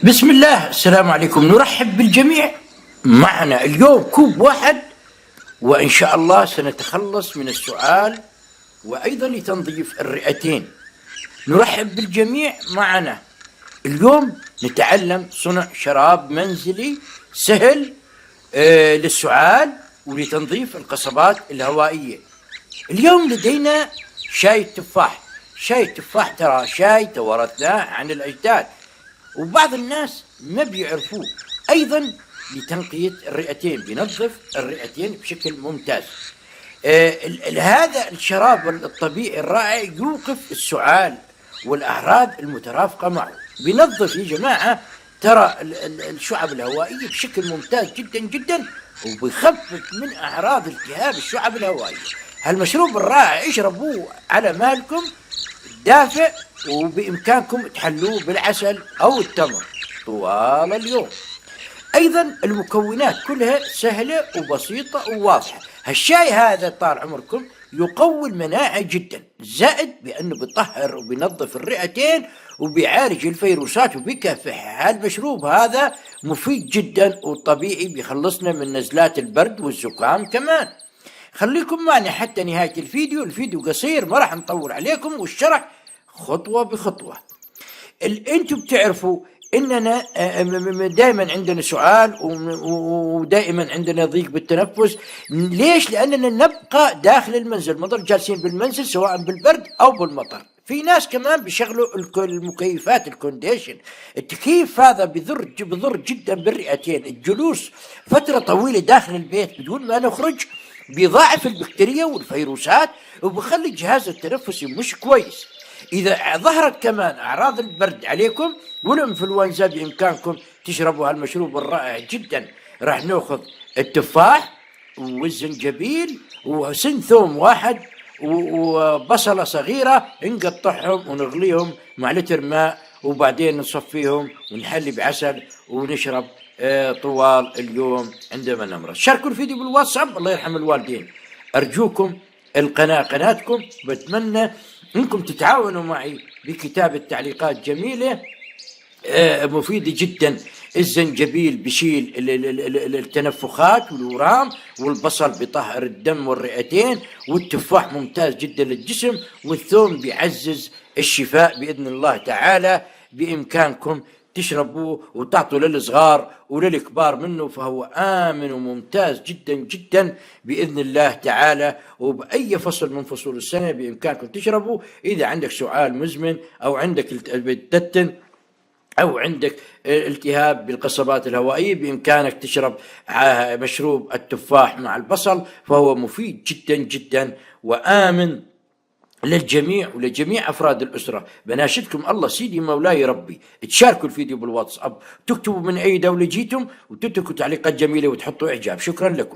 بسم الله، السلام عليكم. نرحب بالجميع. معنا اليوم كوب واحد، وإن شاء الله سنتخلص من السعال وأيضا لتنظيف الرئتين. نرحب بالجميع معنا. اليوم نتعلم صنع شراب منزلي سهل للسعال ولتنظيف القصبات الهوائية. اليوم لدينا شاي التفاح. شاي التفاح ترى شاي توارثناه عن الأجداد، وبعض الناس ما بيعرفوه. أيضا لتنقية الرئتين، بينظف الرئتين بشكل ممتاز. هذا الشراب الطبيعي الرائع يوقف السعال والأعراض المترافقة معه. بينظف يا جماعة ترى الشعب الهوائية بشكل ممتاز جدا جدا، وبيخفف من أعراض التهاب الشعب الهوائية. هالمشروب الرائع اشربوه على مالكم، دافئ، وبإمكانكم تحلوه بالعسل أو التمر طوال اليوم. أيضا المكونات كلها سهلة وبسيطة وواضحة. هالشاي هذا طال عمركم يقوي المناعة جدا، زائد بأنه بيطهر وبينظف الرئتين وبيعالج الفيروسات وبيكافحها. هالمشروب هذا مفيد جدا وطبيعي، بيخلصنا من نزلات البرد والزكام كمان. خليكم معنا حتى نهاية الفيديو قصير، ما راح نطول عليكم، والشرح خطوة بخطوة. انتم بتعرفوا اننا دائما عندنا سعال ودائما عندنا ضيق بالتنفس. ليش؟ لاننا نبقى داخل المنزل، نضل جالسين بالمنزل سواء بالبرد او بالمطر. في ناس كمان بيشغلوا المكيفات، الكونديشن. التكييف هذا بضر جدا بالرئتين. الجلوس فترة طويلة داخل البيت بدون ما نخرج بيضاعف البكتيريا والفيروسات وبخلي الجهاز التنفسي مش كويس. إذا ظهرت كمان أعراض البرد عليكم والإنفلونزا بإمكانكم تشربوا هالمشروب الرائع جدا. راح ناخذ التفاح والزنجبيل وسن ثوم واحد وبصلة صغيرة، نقطعهم ونغليهم مع لتر ماء، وبعدين نصفيهم ونحلي بعسل ونشرب طوال اليوم عندما نمرض. شاركوا الفيديو بالواتساب، الله يرحم الوالدين. أرجوكم القناة قناتكم، بتمنى انكم تتعاونوا معي بكتابة تعليقات جميلة مفيدة جدا. الزنجبيل بشيل التنفخات والورام، والبصل بيطهر الدم والرئتين، والتفاح ممتاز جدا للجسم، والثوم بيعزز الشفاء بإذن الله تعالى. بإمكانكم تشربوه وتعطوا للصغار وللكبار منه، فهو آمن وممتاز جدا جدا بإذن الله تعالى. وبأي فصل من فصول السنة بإمكانكم تشربوا. إذا عندك سعال مزمن أو عندك التتن أو عندك التهاب بالقصبات الهوائية، بإمكانك تشرب مشروب التفاح مع البصل، فهو مفيد جدا جدا وآمن للجميع ولجميع أفراد الأسرة. بناشدكم الله سيدي مولاي ربي تشاركوا الفيديو بالواتساب، تكتبوا من أي دولة جيتم، وتتركوا تعليقات جميلة وتحطوا إعجاب. شكرا لكم.